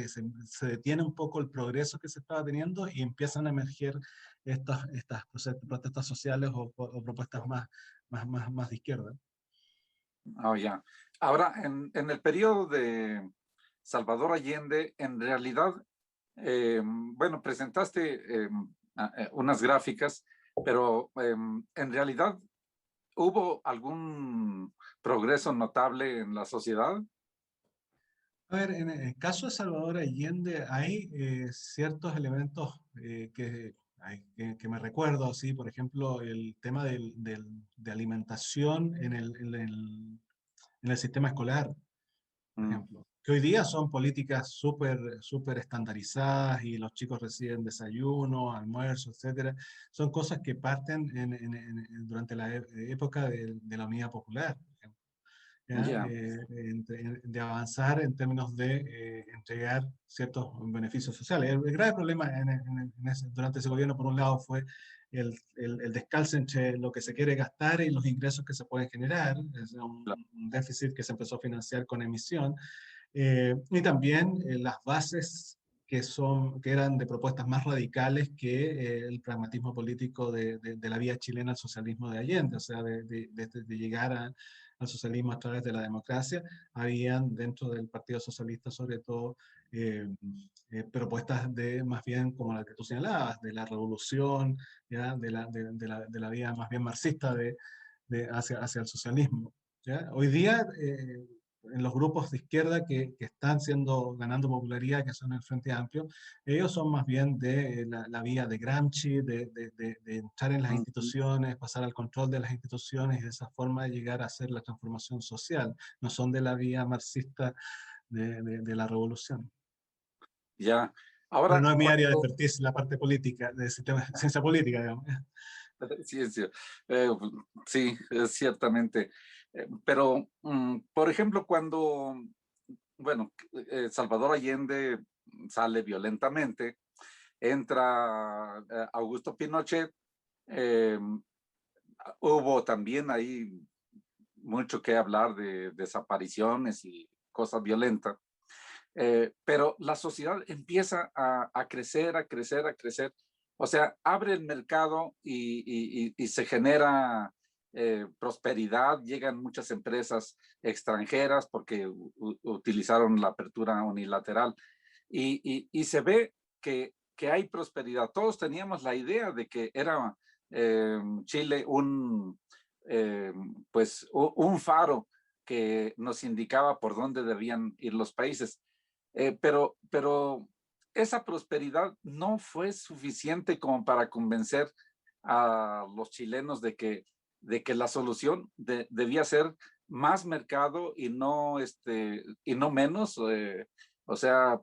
se detiene un poco el progreso que se estaba teniendo y empiezan a emerger estas protestas sociales o propuestas más de izquierda. Oh, ya. Ahora, en el periodo de Salvador Allende, en realidad, bueno, presentaste unas gráficas, pero en realidad, ¿hubo algún progreso notable en la sociedad? A ver, en el caso de Salvador Allende hay ciertos elementos que me recuerdo, así, por ejemplo, el tema de alimentación en el sistema escolar, por Mm, ejemplo, que hoy día son políticas súper estandarizadas y los chicos reciben desayuno, almuerzo, etcétera. Son cosas que parten durante la época de la Unidad Popular, por ejemplo. ¿Ya? ya, De avanzar en términos de entregar ciertos beneficios sociales. El grave problema durante ese gobierno, por un lado, fue el descalce entre lo que se quiere gastar y los ingresos que se pueden generar. Es un déficit que se empezó a financiar con emisión. Y también las bases que eran de propuestas más radicales que el pragmatismo político de la vía chilena al socialismo de Allende, o sea, de llegar al socialismo a través de la democracia. Habían dentro del Partido Socialista, sobre todo, eh, propuestas más bien como la que tú señalabas, de la revolución, ¿ya? De la vía más bien marxista hacia el socialismo. ¿Ya? Hoy día, en los grupos de izquierda que están ganando popularidad, que son el Frente Amplio, ellos son más bien de la vía de Gramsci, de entrar en las mm, instituciones, pasar al control de las instituciones y de esa forma llegar a hacer la transformación social. No son de la vía marxista de la revolución. ya. Pero Ahora, no es mi área de cuando, expertise la parte política, de ciencia política, digamos. ciencia, eh, sí, ciertamente. Pero, por ejemplo, cuando, bueno, Salvador Allende sale violentamente, entra Augusto Pinochet, eh, hubo también ahí mucho que hablar de desapariciones y cosas violentas, pero la sociedad empieza a crecer, a crecer, a crecer. O sea, abre el mercado y se genera prosperidad, llegan muchas empresas extranjeras porque utilizaron la apertura unilateral y se ve que hay prosperidad. Todos teníamos la idea de que era Chile eh, un faro que nos indicaba por dónde debían ir los países. Pero esa prosperidad no fue suficiente como para convencer a los chilenos de que la solución debía ser más mercado y no menos. O sea,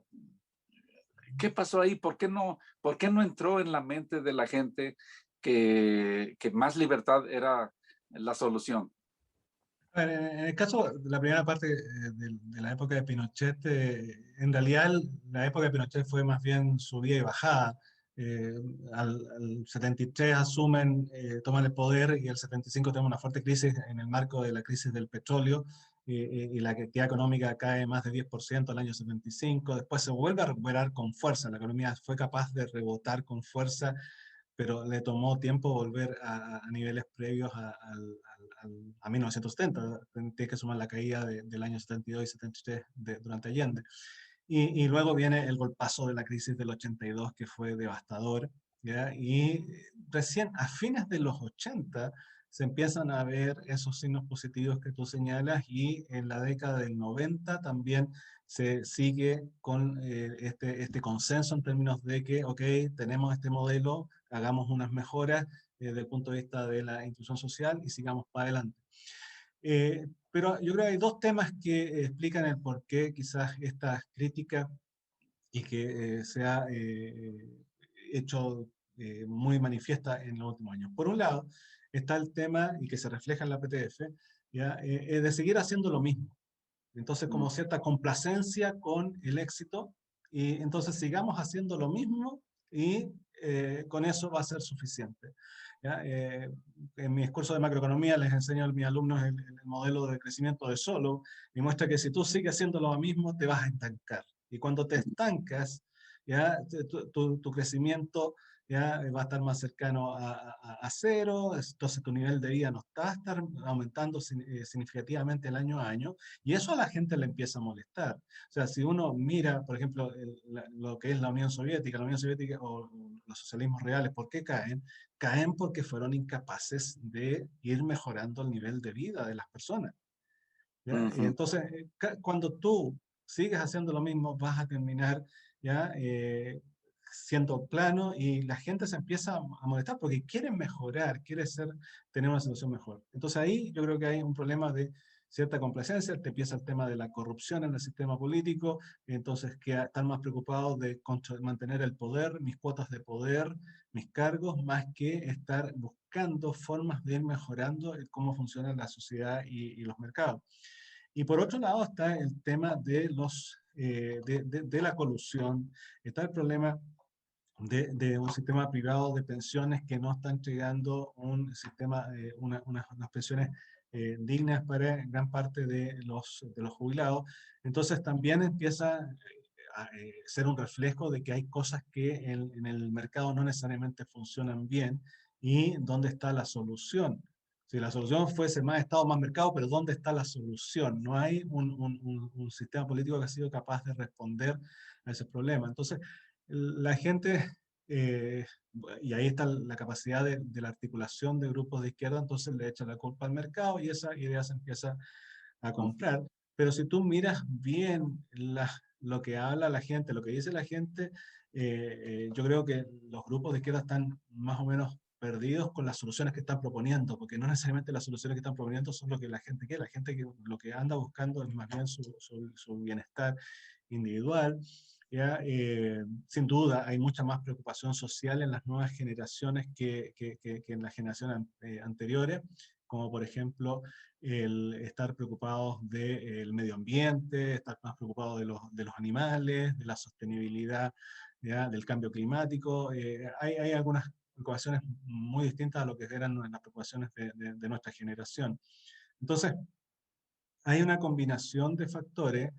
¿qué pasó ahí? ¿Por qué no entró en la mente de la gente que más libertad era la solución? A ver, en el caso de la primera parte de la época de Pinochet, en realidad la época de Pinochet fue más bien subida y bajada. Eh, al 73 toman el poder y el 75 tenemos una fuerte crisis en el marco de la crisis del petróleo y la actividad económica cae más de 10% al año 75. Después se vuelve a recuperar con fuerza. La economía fue capaz de rebotar con fuerza, pero le tomó tiempo volver a niveles previos a 1970. Tienes que sumar la caída del año 72 y 73 durante Allende. Y luego viene el golpazo de la crisis del 82, que fue devastador, ¿ya? Y recién a fines de los 80 se empiezan a ver esos signos positivos que tú señalas y en la década del 90 también se sigue con este consenso en términos de que, ok, tenemos este modelo, hagamos unas mejoras desde el punto de vista de la inclusión social y sigamos para adelante. Pero yo creo que hay dos temas que explican el por qué quizás esta crítica y que se ha hecho muy manifiesta en los últimos años. Por un lado, está el tema, y que se refleja en la PTF, ¿ya? De seguir haciendo lo mismo. Entonces, como cierta complacencia con el éxito, y entonces sigamos haciendo lo mismo y con eso va a ser suficiente. ¿Ya? En mi curso de macroeconomía les enseño a mis alumnos el modelo de crecimiento de Solow y muestra que si tú sigues haciendo lo mismo, te vas a estancar. Y cuando te estancas, ¿ya? Tu crecimiento ya va a estar más cercano a cero, entonces tu nivel de vida no está a estar aumentando significativamente el año a año, y eso a la gente le empieza a molestar. O sea, si uno mira, por ejemplo, lo que es la Unión Soviética o los socialismos reales, ¿por qué caen? Caen porque fueron incapaces de ir mejorando el nivel de vida de las personas. ¿Ya? Y entonces, cuando tú sigues haciendo lo mismo, vas a terminar ya siendo plano y la gente se empieza a molestar porque quieren mejorar, tener una situación mejor. Entonces ahí yo creo que hay un problema de cierta complacencia, te empieza el tema de la corrupción en el sistema político, entonces que están más preocupados de mantener el poder, mis cuotas de poder, mis cargos, más que estar buscando formas de ir mejorando cómo funciona la sociedad y los mercados. Y por otro lado está el tema de la colusión, está el problema de un sistema privado de pensiones que no está entregando un sistema, unas pensiones dignas para gran parte de los jubilados. Entonces también empieza a ser un reflejo de que hay cosas que en el mercado no necesariamente funcionan bien y dónde está la solución. Si la solución fuese más Estado, más mercado, pero ¿dónde está la solución? No hay un sistema político que ha sido capaz de responder a ese problema. Entonces, la gente, eh, y ahí está la capacidad de la articulación de grupos de izquierda, entonces le echa la culpa al mercado y esa idea se empieza a comprar. Pero si tú miras bien lo que habla la gente, lo que dice la gente, yo creo que los grupos de izquierda están más o menos perdidos con las soluciones que están proponiendo, porque no necesariamente las soluciones que están proponiendo son lo que la gente quiere. La gente que lo que anda buscando es más bien su bienestar individual. ¿Ya? Sin duda hay mucha más preocupación social en las nuevas generaciones que en las generaciones anteriores, como por ejemplo el estar preocupados del medio ambiente, estar más preocupados de los animales, de la sostenibilidad, ¿ya? Del cambio climático. Hay algunas preocupaciones muy distintas a lo que eran las preocupaciones de nuestra generación. Entonces, hay una combinación de factores,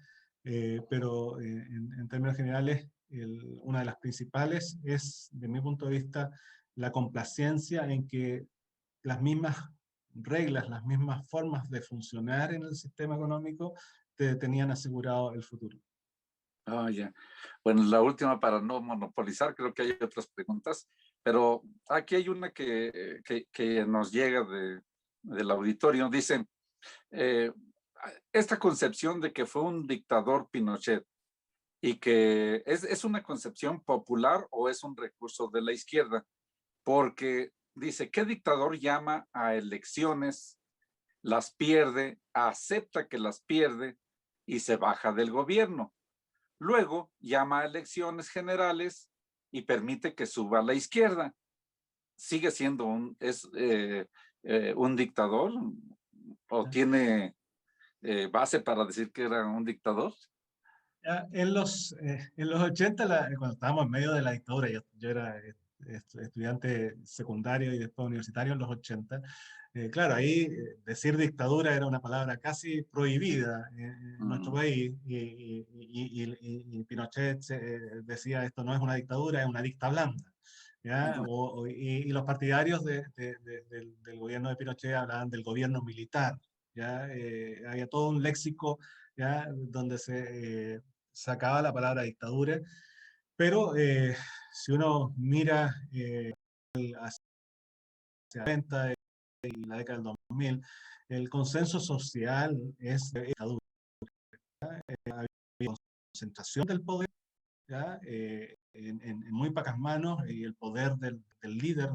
pero en términos generales, una de las principales es, de mi punto de vista, la complacencia en que las mismas reglas, las mismas formas de funcionar en el sistema económico te tenían asegurado el futuro. Ah, ya. Bueno, la última para no monopolizar, creo que hay otras preguntas, pero aquí hay una que nos llega del auditorio. Dicen, eh, esta concepción de que fue un dictador Pinochet y que es una concepción popular o es un recurso de la izquierda, porque dice, ¿qué dictador llama a elecciones, las pierde, acepta que las pierde y se baja del gobierno? Luego llama a elecciones generales y permite que suba a la izquierda. ¿Sigue siendo un dictador o tiene base para decir que era un dictador? Ya, en los 80, cuando estábamos en medio de la dictadura, yo era estudiante secundario y después universitario en los 80, claro, ahí decir dictadura era una palabra casi prohibida en nuestro país, y Pinochet decía esto no es una dictadura, es una dicta blanda. ¿Ya? Y los partidarios del gobierno de Pinochet hablaban del gobierno militar. ¿Ya? Había todo un léxico, ¿ya? Donde se sacaba la palabra dictadura, pero si uno mira hacia la 90 y la década del 2000, el consenso social es de dictadura. Había concentración del poder, ¿ya? En muy pocas manos, y el poder del líder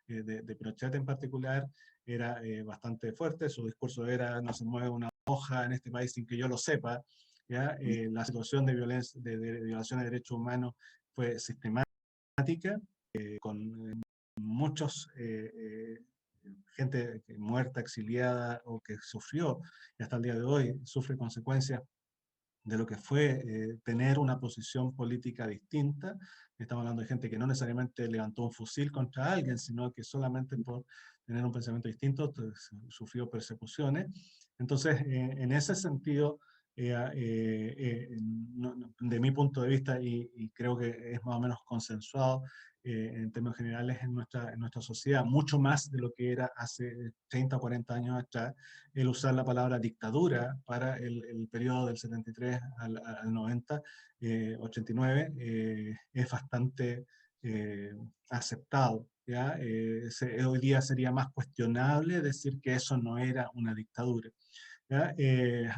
de Pinochet en particular era bastante fuerte. Su discurso era: no se mueve una hoja en este país sin que yo lo sepa. ¿Ya? La situación de violencia, de violación de derechos humanos fue sistemática, con muchos gente muerta, exiliada o que sufrió, y hasta el día de hoy sufre consecuencias de lo que fue tener una posición política distinta. Estamos hablando de gente que no necesariamente levantó un fusil contra alguien, sino que solamente por tener un pensamiento distinto sufrió persecuciones. Entonces, en ese sentido, de mi punto de vista, y creo que es más o menos consensuado en términos generales en nuestra sociedad, mucho más de lo que era hace 30 o 40 años atrás, el usar la palabra dictadura para el periodo del 73 al 90, 89, es bastante aceptado. ¿Ya? Hoy día sería más cuestionable decir que eso no era una dictadura. ¿Ya?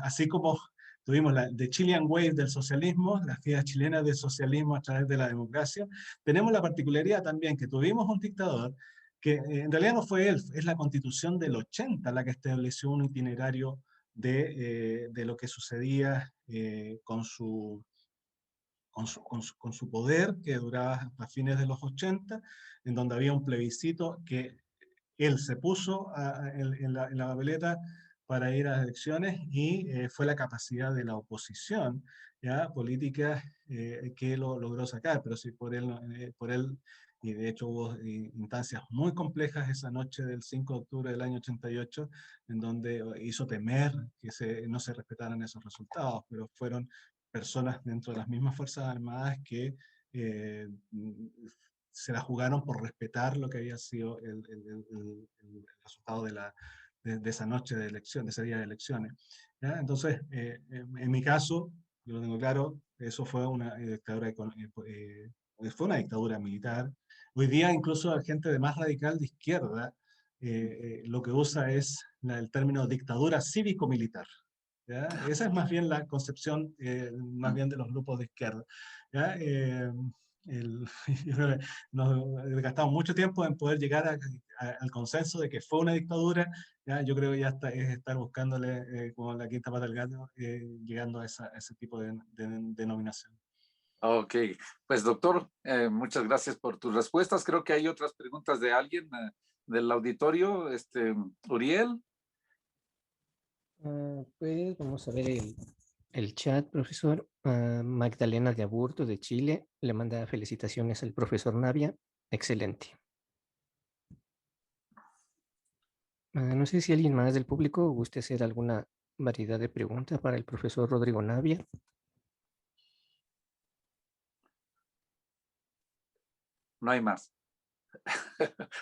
Así como tuvimos la The Chilean Wave del socialismo, las fiestas chilenas del socialismo a través de la democracia, tenemos la particularidad también que tuvimos un dictador que en realidad no fue él, es la Constitución del 80 la que estableció un itinerario de lo que sucedía con su poder, que duraba hasta fines de los 80, en donde había un plebiscito que él se puso en la papeleta para ir a las elecciones y fue la capacidad de la oposición, ¿ya? Política, que lo logró sacar, pero sí por él, y de hecho hubo instancias muy complejas esa noche del 5 de octubre del año 88, en donde hizo temer que no se respetaran esos resultados, pero fueron personas dentro de las mismas Fuerzas Armadas que eh, se la jugaron por respetar lo que había sido el resultado de esa noche de elección, de ese día de elecciones. ¿Ya? Entonces, en mi caso, yo lo tengo claro, eso fue una dictadura, fue una dictadura militar. Hoy día incluso la gente de más radical de izquierda lo que usa es el término dictadura cívico-militar. ¿Ya? Esa es más bien la concepción más bien de los grupos de izquierda. ¿Ya? El, nos gastamos mucho tiempo en poder llegar al consenso de que fue una dictadura. ¿Ya? Yo creo que ya es estar buscándole como la quinta pata del gato, llegando a ese tipo de denominación. Ok, pues doctor, muchas gracias por tus respuestas. Creo que hay otras preguntas de alguien del auditorio. Uriel. Pues vamos a ver el chat, profesor. Magdalena de Aburto, de Chile, le manda felicitaciones al profesor Navia. Excelente. No sé si alguien más del público guste hacer alguna variedad de preguntas para el profesor Rodrigo Navia. No hay más.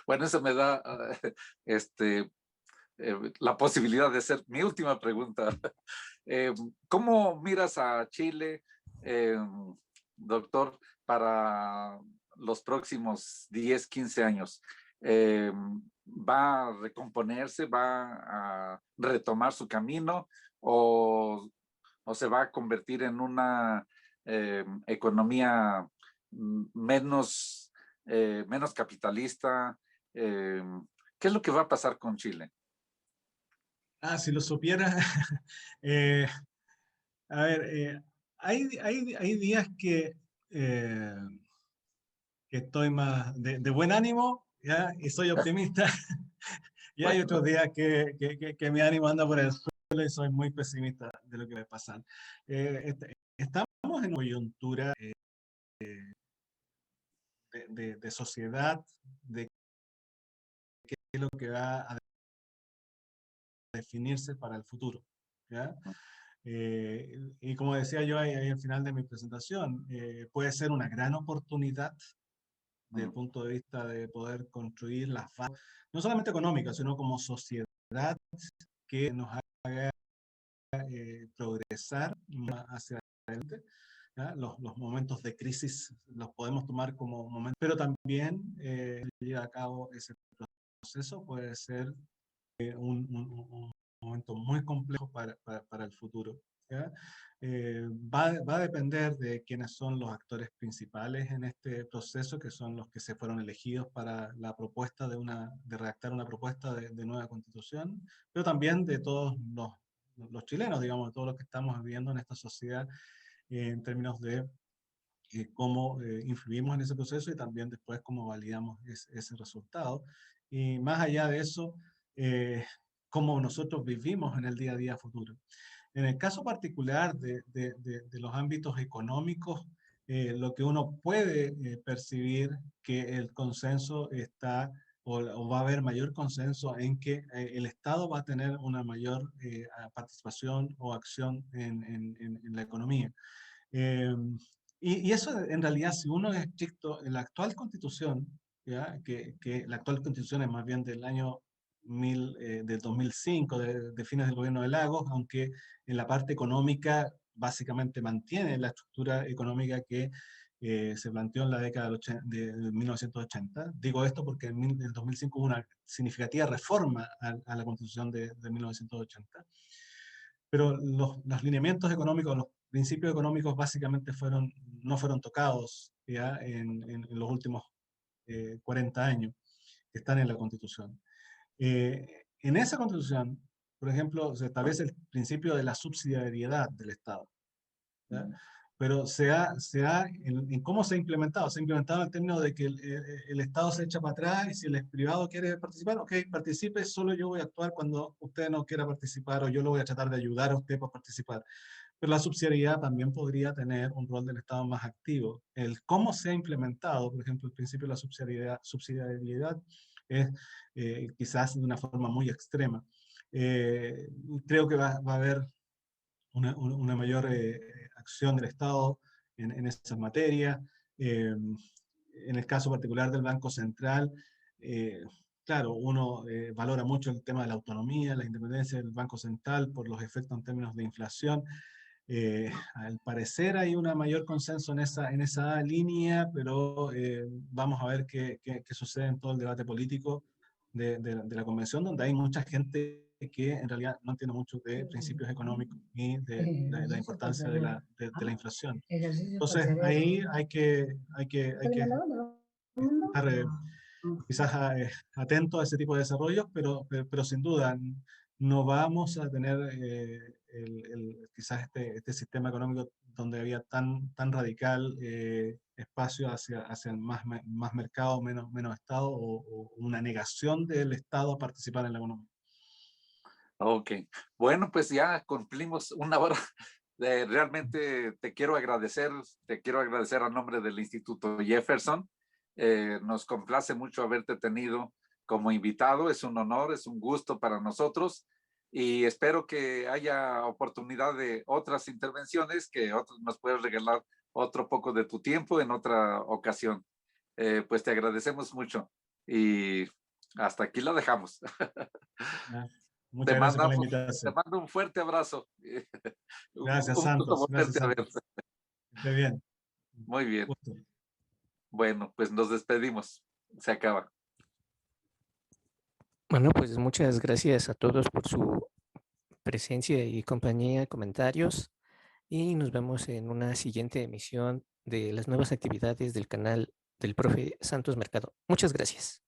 Bueno, eso me da la posibilidad de hacer mi última pregunta. ¿Cómo miras a Chile, doctor, para los próximos 10, 15 años? ¿Va a recomponerse, va a retomar su camino o se va a convertir en una economía menos capitalista? ¿Qué es lo que va a pasar con Chile? Si lo supiera, eh, a ver, hay días eh, que estoy más de buen ánimo, ¿ya? Y soy optimista, y hay otros Bueno, días que mi ánimo anda por el suelo y soy muy pesimista de lo que va a pasar. Estamos en una coyuntura de sociedad, de qué es lo que va a definirse para el futuro. ¿Ya? Y como decía yo ahí al final de mi presentación, puede ser una gran oportunidad desde el punto de vista de poder construir las bases, no solamente económicas, sino como sociedad que nos haga progresar más hacia adelante. ¿Ya? Los momentos de crisis los podemos tomar como momentos, pero también llevar a cabo ese proceso puede ser un momento muy complejo para el futuro. ¿Ya? Va a depender de quiénes son los actores principales en este proceso, que son los que se fueron elegidos para la propuesta de redactar una propuesta de nueva constitución, pero también de todos los chilenos, digamos, de todos los que estamos viviendo en esta sociedad en términos de cómo influimos en ese proceso y también después cómo validamos ese resultado. y más allá de eso, cómo nosotros vivimos en el día a día futuro. En el caso particular de los ámbitos económicos, lo que uno puede percibir que el consenso está, o va a haber mayor consenso en que el Estado va a tener una mayor participación o acción en la economía. Eh, y eso en realidad, si uno es estricto, en la actual constitución, ¿ya? Que la actual constitución es más bien del año del 2005, de fines del gobierno de Lagos, aunque en la parte económica básicamente mantiene la estructura económica que se planteó en la década de 1980. Digo esto porque en el 2005 hubo una significativa reforma a la constitución de 1980. Pero los lineamientos económicos, los principios económicos básicamente no fueron tocados ya en los últimos 40 años que están en la Constitución. En esa Constitución, por ejemplo, se establece el principio de la subsidiariedad del Estado, ¿ya? Pero en cómo se ha implementado el término de que el Estado se echa para atrás y si el privado quiere participar, ok, participe, solo yo voy a actuar cuando usted no quiera participar o yo lo voy a tratar de ayudar a usted para participar. Pero la subsidiariedad también podría tener un rol del Estado más activo. El cómo se ha implementado, por ejemplo, el principio de la subsidiariedad es quizás de una forma muy extrema. Creo que va a haber una mayor acción del Estado en esas materias. En el caso particular del Banco Central, eh, claro, uno valora mucho el tema de la autonomía, la independencia del Banco Central por los efectos en términos de inflación. Al parecer hay un mayor consenso en esa línea, pero vamos a ver qué sucede en todo el debate político de la convención, donde hay mucha gente que en realidad no entiende mucho de principios económicos ni de la Ejercicio por importancia de cerebro. la inflación. Ejercicio por Entonces, cerebro. ahí hay que estar quizás atento a ese tipo de desarrollos, pero sin duda no vamos a tener quizás este sistema económico donde había tan radical espacio hacia más mercado, menos Estado o una negación del Estado a participar en la economía. Ok, bueno, pues ya cumplimos una hora. Realmente te quiero agradecer a nombre del Instituto Jefferson. Nos complace mucho haberte tenido como invitado, es un honor, es un gusto para nosotros y espero que haya oportunidad de otras intervenciones, que nos puedas regalar otro poco de tu tiempo en otra ocasión. Pues te agradecemos mucho y hasta aquí lo dejamos. ¿Ya? Te Muchas gracias por la mandamos, te invitación. mando un fuerte abrazo. Gracias, Un gusto Santos. Gracias, volverte a ver. Santos. Que esté bien. Muy bien. Gusto. Bueno, pues nos despedimos. Se acaba. Bueno, pues muchas gracias a todos por su presencia y compañía, comentarios, y nos vemos en una siguiente emisión de las nuevas actividades del canal del profe Santos Mercado. Muchas gracias.